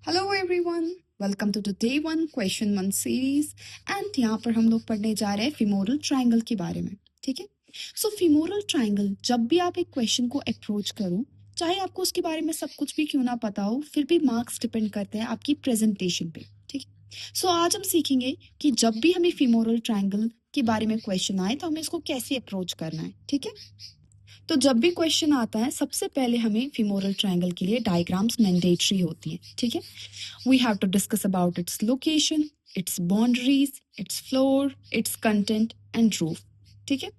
Hello everyone, welcome to the day one question one series. And यहाँ पर हम लोग पढ़ने जा रहे हैं फिमोरल ट्रायंगल के बारे में। ठीक है। सो फिमोरल ट्रायंगल, जब भी आप एक क्वेश्चन को अप्रोच करो, चाहे आपको उसके बारे में सब कुछ भी क्यों ना पता हो, फिर भी मार्क्स डिपेंड करते हैं आपकी प्रेजेंटेशन पे। ठीक है। सो आज हम सीखेंगे कि जब भी हमें फिमोरल ट्रायंगल के बारे में क्वेश्चन आए तो हमें इसको कैसे अप्रोच करना है। ठीक है। तो जब भी क्वेश्चन आता है, सबसे पहले हमें फिमोरल ट्रायंगल के लिए डायग्राम्स मैंडेटरी होती है। ठीक है। We have to discuss about its location, its boundaries, its floor, its content and roof. ठीक है।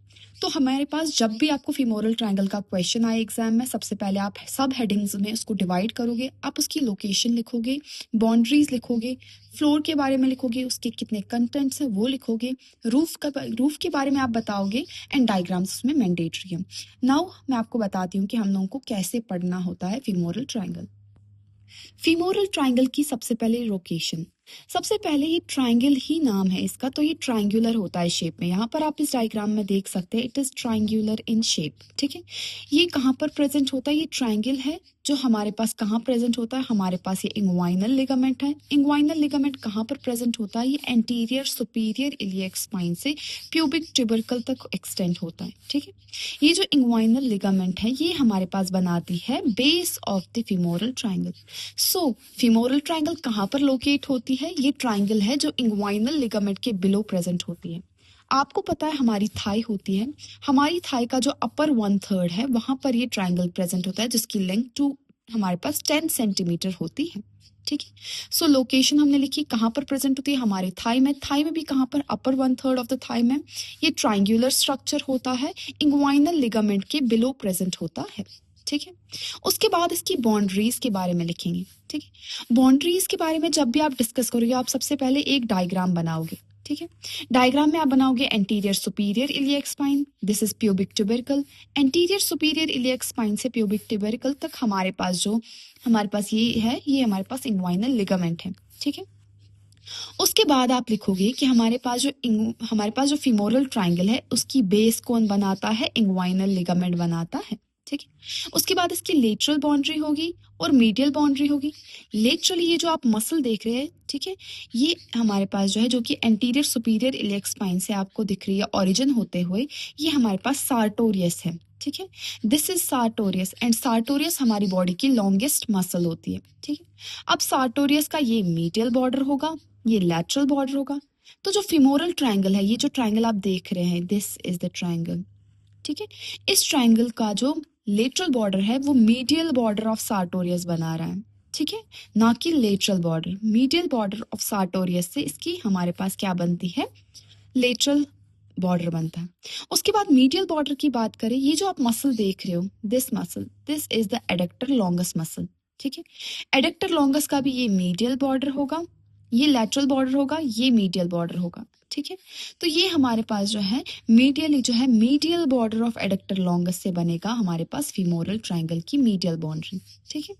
तो हमारे पास जब भी आपको फिमोरल ट्रायंगल का क्वेश्चन आए एग्जाम में, सबसे पहले आप सब हेडिंग्स में उसको डिवाइड करोगे। आप उसकी लोकेशन लिखोगे, बाउंड्रीज लिखोगे, फ्लोर के बारे में लिखोगे, उसके कितने कंटेंट्स हैं वो लिखोगे, रूफ के बारे में आप बताओगे, एंड डायग्राम्स उसमें मैंडेटरी है। नाउ मैं आपको बताती हूँ कि हम लोगों को कैसे पढ़ना होता है फिमोरल ट्रायंगल। फीमोरल ट्रायंगल की सबसे पहले लोकेशन, सबसे पहले ये ट्रायंगल ही नाम है इसका, तो ये ट्रायंगुलर होता है शेप में। यहाँ पर आप इस डायग्राम में देख सकते हैं, it is triangular in shape. ठीक है। ये कहाँ पर प्रेजेंट होता है? ये ट्रायंगल है जो हमारे पास कहाँ प्रेजेंट होता है? हमारे पास ये इंग्वाइनल लिगामेंट है। इंग्वाइनल लिगामेंट कहाँ पर प्रेजेंट होता है? ये एंटीरियर सुपीरियर इलियक स्पाइन से प्यूबिक ट्यूबरकल तक एक्सटेंड होता है। ठीक है। ये जो इंग्वाइनल लिगामेंट है, ये हमारे पास बनाती है base of the femoral triangle. So femoral triangle कहाँ पर लोकेट होती है? ये ट्रायंगल है जो इंग्वाइनल लिगामेंट के बिलो प्रेजेंट होती है। आपको पता है हमारी थाई होती है, हमारी थाई का जो अपर 1/3 है, वहां पर ये ट्रायंगल प्रेजेंट होता है, जिसकी लेंथ टू हमारे पास 10 सेंटीमीटर होती है। ठीक है। सो लोकेशन हमने लिखी, कहाँ पर प्रेजेंट होती है? हमारे थाई में। थाई में भी कहाँ पर? अपर 1/3 ऑफ द थाई में। ये ट्रायंगुलर स्ट्रक्चर होता है, इंग्वाइनल लिगामेंट के बिलो प्रेजेंट होता है। ठीक है। उसके बाद इसकी बाउंड्रीज के बारे में लिखेंगे। ठीक है। बाउंड्रीज के बारे में जब भी आप डिस्कस करोगे, आप सबसे पहले एक डायग्राम बनाओगे। ठीक है। डायग्राम में आप बनाओगे anterior superior iliac spine, this is pubic tubercle. Anterior superior iliac spine से प्यूबिक ट्यूबरकल तक हमारे पास ये है, ये हमारे पास इंग्वाइनल लिगामेंट है। ठीक है। उसके बाद आप लिखोगे कि हमारे पास जो फीमोरल ट्रायंगल है, उसकी बेस कौन बनाता है? इंग्वाइनल लिगामेंट बनाता है। ठीक है। उसके बाद इसकी लेटरल बाउंड्री होगी और मीडियल बाउंड्री होगी। लेटरली ये जो आप मसल देख रहे हैं, ठीक है, ये हमारे पास जो है, जो कि एंटीरियर सुपीरियर इलियक स्पाइन से आपको दिख रही है ओरिजिन होते हुए, ये हमारे पास सार्टोरियस है। ठीक है। This is sartorius, and sartorius हमारी बॉडी की लॉन्गेस्ट मसल होती है। ठीक है। अब सार्टोरियस का ये मीडियल बॉर्डर होगा, ये लैटरल बॉर्डर होगा। तो जो फिमोरल ट्रायंगल है, ये जो ट्रायंगल आप देख रहे हैं, दिस इज द ट्रायंगल। ठीक है। इस ट्रायंगल का जो लेटरल बॉर्डर है, वो मीडियल बॉर्डर ऑफ सार्टोरियस बना रहा है। ठीक है। ना कि lateral border. Medial border of sartorius से इसकी हमारे पास क्या बनती है? लेटरल बॉर्डर बनता है। उसके बाद मीडियल बॉर्डर की बात करें, ये जो आप मसल देख रहे हो, this is the adductor longus muscle. ठीक है। एडक्टर लॉन्गस का भी ये मीडियल बॉर्डर होगा, ये लैटरल बॉर्डर होगा, ये मीडियल बॉर्डर होगा। ठीक है। तो ये हमारे पास जो है medial border of adductor longus से बनेगा हमारे पास फीमोरल ट्रायंगल की मीडियल बाउंड्री। ठीक है।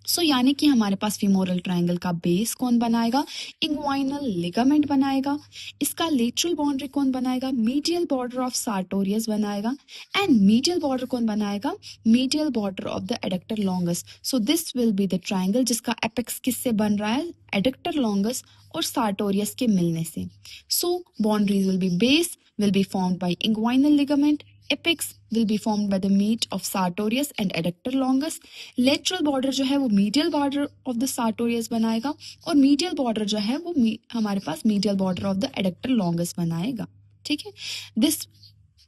सो यानी कि हमारे पास फीमोरल ट्रायंगल का बेस कौन बनाएगा? इंग्वाइनल लिगामेंट बनाएगा। इसका लेटरल बाउंड्री कौन बनाएगा? मीडियल बॉर्डर ऑफ सार्टोरियस बनाएगा। एंड मीडियल बॉर्डर कौन बनाएगा? Medial border of the adductor longus. So this will be the triangle जिसका एपेक्स किससे बन रहा है? एडक्टर लॉन्गस और सार्टोरियस के मिलने से। So boundaries will be base will be formed by inguinal ligament. Apex will be formed by the meet of sartorius and adductor longus. Lateral border जो है वो medial border of the sartorius बनाएगा, और medial border जो है वो हमारे पास medial border of the adductor longus बनाएगा। ठीक है। This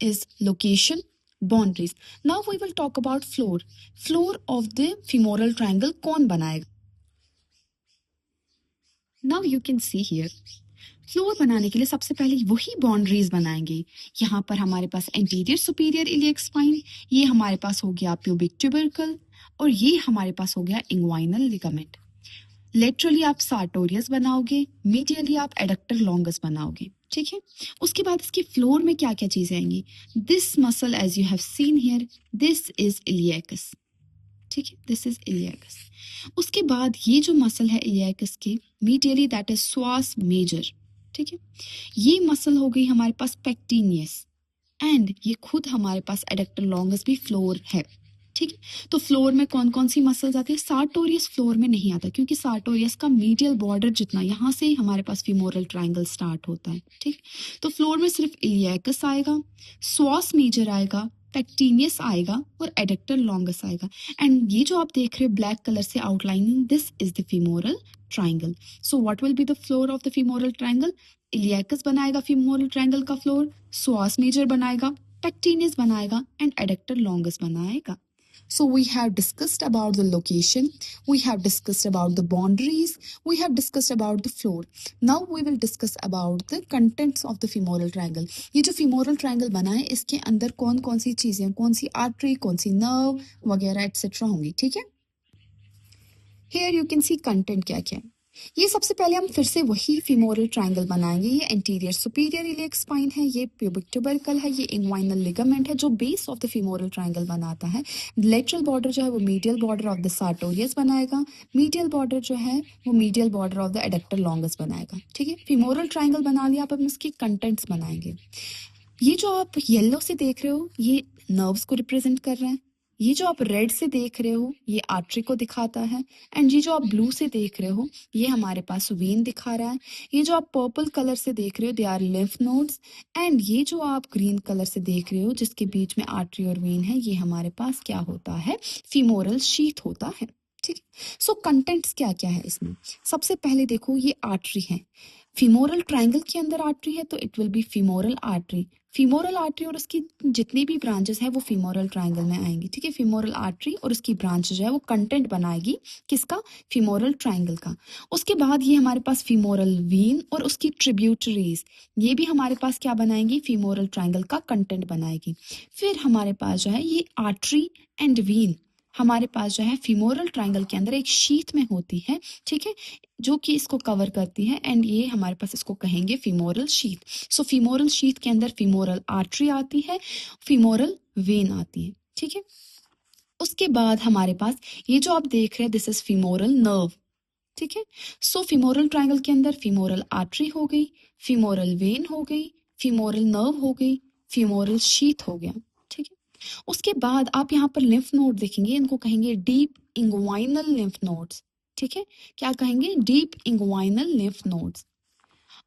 is location, boundaries. Now we will talk about floor. Floor of the femoral triangle कौन बनाएगा? Now you can see here. Floor बनाने के लिए सबसे पहले वही बाउंड्रीज बनाएंगे। यहाँ पर हमारे पास एंटीरियर सुपीरियर इलियक स्पाइन, ये हमारे पास हो गया प्यूबिक ट्यूबरकल, और ये हमारे पास हो गया इंग्वाइनल लिगामेंट। लेटरली आप सार्टोरियस बनाओगे, मीडियली आप एडक्टर लॉन्गस बनाओगे। ठीक है। उसके बाद इसके फ्लोर में क्या क्या चीजें आएंगी? This muscle as you have seen here, this is iliacus. ठीक है। This is iliacus. उसके बाद ये जो मसल है इलियकस के medially, that is psoas major. ठीक है। ये मसल हो गई हमारे पास पेक्टिनियस, एंड ये खुद हमारे पास एडक्टर लॉन्गस भी फ्लोर है। ठीक है। तो फ्लोर में कौन कौन सी मसल्स आती है? सार्टोरियस फ्लोर में नहीं आता, क्योंकि सार्टोरियस का मीडियल बॉर्डर जितना, यहाँ से हमारे पास फीमोरल ट्रायंगल स्टार्ट होता है। ठीक, तो फ्लोर में सिर्फ इलियाकस आएगा, स्वास मेजर आएगा, पेक्टिनियस आएगा और एडक्टर लॉन्गस आएगा। एंड ये जो आप देख रहे हो ब्लैक कलर से outlining, this is the femoral triangle. So what will be the floor of the femoral triangle? Iliacus बनाएगा फीमोरल ट्रायंगल का फ्लोर, स्वास मेजर बनाएगा, पेक्टिनियस बनाएगा एंड एडक्टर लॉन्गस बनाएगा। So we have discussed about the location, we have discussed about the boundaries, we have discussed about the floor. Now we will discuss about the contents of the femoral triangle. ये जो femoral triangle बना है इसके अंदर कौन कौन सी चीजें, कौन सी artery, कौन सी nerve वगैरह etc होंगी, ठीक है। Here you can see content क्या क्या है। ये सबसे पहले हम फिर से वही फीमोरल ट्रायंगल बनाएंगे। ये एंटीरियर सुपीरियर इलियक स्पाइन है, ये प्यूबिक ट्यूबरकल है, ये इंग्वाइनल लिगामेंट है जो base of the femoral triangle बनाता है। लेटरल बॉर्डर जो है वो medial border of the sartorius बनाएगा, मीडियल बॉर्डर जो है वो medial border of the adductor longus बनाएगा। ठीक है, फीमोरल ट्रायंगल बना लिया, अब हम इसके कंटेंट्स बनाएंगे। ये जो आप येलो से देख रहे हो ये नर्व्स को रिप्रेजेंट कर रहे हैं, ये जो आप रेड से देख रहे हो ये आर्टरी को दिखाता है, एंड ये जो आप ब्लू से देख रहे हो ये हमारे पास वेन दिखा रहा है, ये जो आप पर्पल कलर से देख रहे हो they are lymph nodes, and ये जो आप ग्रीन कलर से देख रहे हो जिसके बीच में आर्टरी और वेन है ये हमारे पास क्या होता है? फीमोरल शीथ होता है। ठीक, सो कंटेंट्स क्या क्या है इसमें? सबसे पहले देखो ये आर्टरी है, फीमोरल ट्रायंगल के अंदर आर्टरी है तो it will be femoral artery. Femoral artery और उसकी जितनी भी ब्रांचेस हैं वो फीमोरल ट्रायंगल में आएंगी। ठीक है, फीमोरल आर्टरी और उसकी ब्रांच जो है वो कंटेंट बनाएगी किसका? फीमोरल ट्रायंगल का। उसके बाद ये हमारे पास फीमोरल वीन और उसकी ट्रिब्यूटरीज, ये भी हमारे पास क्या बनाएंगी? फीमोरल ट्रायंगल का कंटेंट बनाएगी। फिर हमारे पास जो है ये आर्टरी एंड वीन हमारे पास जो है फीमोरल ट्रायंगल के अंदर एक शीथ में होती है। ठीक है, जो कि इसको कवर करती है, एंड ये हमारे पास इसको कहेंगे फीमोरल शीथ। सो फीमोरल शीथ के अंदर फीमोरल आर्टरी आती है, फीमोरल वेन आती है। ठीक है, उसके बाद हमारे पास ये जो आप देख रहे हैं दिस इज फीमोरल नर्व। ठीक है, सो फीमोरल ट्रायंगल के अंदर फीमोरल आर्टरी हो गई, फीमोरल वेन हो गई, फीमोरल नर्व हो गई, फीमोरल शीथ हो गया। ठीक है, उसके बाद आप यहाँ पर लिम्फ नोड देखेंगे, इनको कहेंगे डीप इंग्वाइनल लिम्फ नोड्स। ठीक है, क्या कहेंगे? Deep inguinal lymph nodes.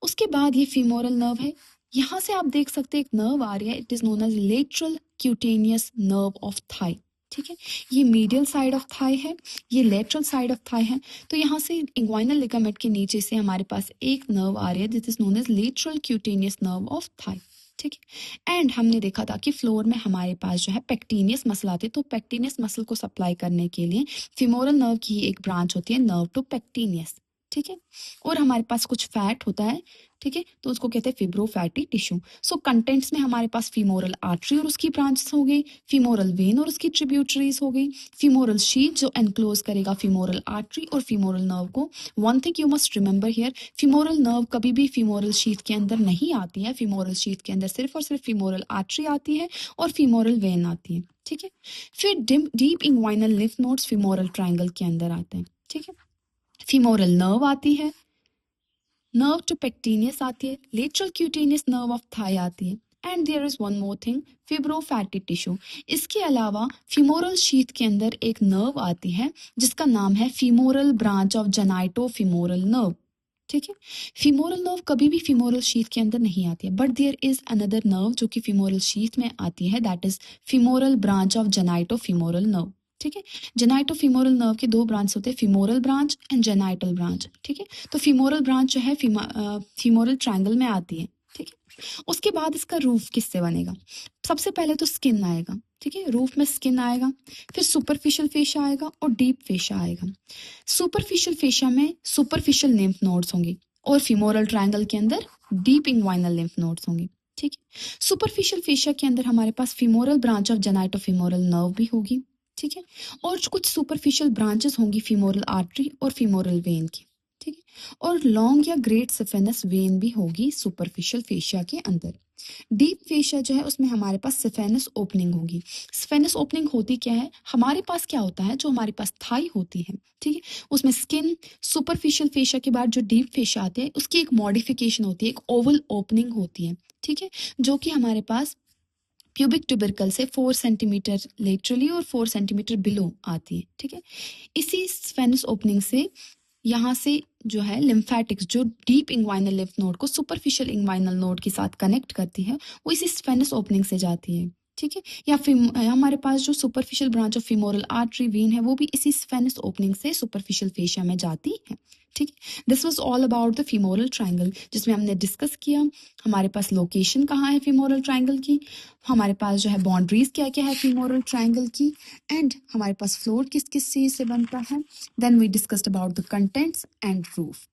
उसके बाद ये फीमोरल नर्व है, यहाँ से आप देख सकते हैं एक नर्व आ रही है, it is known as lateral cutaneous nerve of thigh. ठीक है, ये मीडियल साइड ऑफ थाई है, ये लेटरल साइड ऑफ थाई है। तो यहाँ से इंग्वाइनल लिगामेंट के नीचे से हमारे पास एक नर्व आ रही है this is known as lateral cutaneous nerve of thigh. ठीक है, एंड हमने देखा था कि फ्लोर में हमारे पास जो है पेक्टिनियस मसल आते हैं, तो पेक्टिनियस मसल को सप्लाई करने के लिए फीमोरल नर्व की एक ब्रांच होती है नर्व टू पेक्टिनियस। ठीक है, और हमारे पास कुछ फैट होता है, ठीक है, तो उसको कहते हैं फिब्रो फैटी टिश्यू। सो कंटेंट्स में हमारे पास फीमोरल आर्टरी और उसकी ब्रांचेस हो गई, फीमोरल वेन और उसकी ट्रिब्यूटरीज हो गई, फीमोरल शीथ जो एनक्लोज करेगा फीमोरल आर्टरी और फीमोरल नर्व को। One thing you must remember here, femoral nerve कभी भी फीमोरल शीथ के अंदर नहीं आती है, फीमोरल शीथ के अंदर सिर्फ और सिर्फ फीमोरल आर्टरी आती है और फीमोरल वेन आती है। ठीक है, फिर deep inguinal lymph nodes femoral triangle के अंदर आते हैं। ठीक है, फीमोरल नर्व आती है, नर्व टू पेक्टिनियस आती है, lateral cutaneous nerve of thigh आती है, and there is one more thing fibro fatty tissue. इसके अलावा फीमोरल शीथ के अंदर एक नर्व आती है जिसका नाम है femoral branch of genito femoral nerve. ठीक है, फीमोरल नर्व कभी भी फीमोरल शीथ के अंदर नहीं आती है, but there is another nerve जो कि फीमोरल शीथ में आती है, that is femoral branch of genito femoral nerve. ठीक है, जेनाइटो फीमोरल नर्व के दो ब्रांच होते हैं, femoral branch and genital branch. ठीक है, तो फीमोरल ब्रांच जो है फीमोरल ट्रायंगल में आती है। ठीक है, उसके बाद इसका रूफ किससे बनेगा? सबसे पहले तो स्किन आएगा। ठीक है, रूफ में स्किन आएगा, फिर सुपरफिशियल फेशिया आएगा और डीप फेशिया आएगा। सुपरफिशियल फेशिया में सुपरफिशियल लिम्फ नोड्स होंगे और फीमोरल ट्रायंगल के अंदर डीप इंग्वाइनल लिम्फ नोड्स होंगे। ठीक है, सुपरफिशियल फेशिया के अंदर हमारे पास femoral branch of genito femoral nerve भी होगी। ठीक है, और कुछ सुपरफिशियल ब्रांचेस होंगी फीमोरल आर्टरी और फीमोरल वेन की। ठीक है, और लॉन्ग या ग्रेट सिफेनस वेन भी होगी सुपरफिशियल फेशिया के अंदर। डीप फेशिया जो है उसमें हमारे पास सिफेनस ओपनिंग होगी। सिफेनस ओपनिंग होती क्या है? हमारे पास क्या होता है, जो हमारे पास थाई होती है, ठीक है, उसमें स्किन सुपरफिशियल फेशिया के बाद जो डीप फेशिया आते हैं उसकी एक मॉडिफिकेशन होती है, एक ओवल ओपनिंग होती है। ठीक है, जो कि हमारे पास प्यूबिक ट्यूबरकल से 4 सेंटीमीटर लेटरली और 4 सेंटीमीटर बिलो आती है, ठीक है। इसी स्फेनस ओपनिंग से यहाँ से जो है लिम्फेटिक्स जो डीप इंग्वाइनल लिम्फ नोड को सुपरफिशियल इंग्वाइनल नोड के साथ कनेक्ट करती है, वो इसी स्फेनस ओपनिंग से जाती है, ठीक है। या फिर हमारे पास जो superficial branch of femoral artery vein है वो भी इसी स्फेनस ओपनिंग से सुपरफिशियल फेशिया में जाती है, ठीक है। This was all about the femoral triangle, जिसमें हमने डिस्कस किया हमारे पास लोकेशन कहाँ है फीमोरल ट्रायंगल की, हमारे पास जो है बाउंड्रीज क्या क्या है फीमोरल ट्रायंगल की, एंड हमारे पास फ्लोर किस किस चीज से बनता है। Then we discussed about the contents and roof.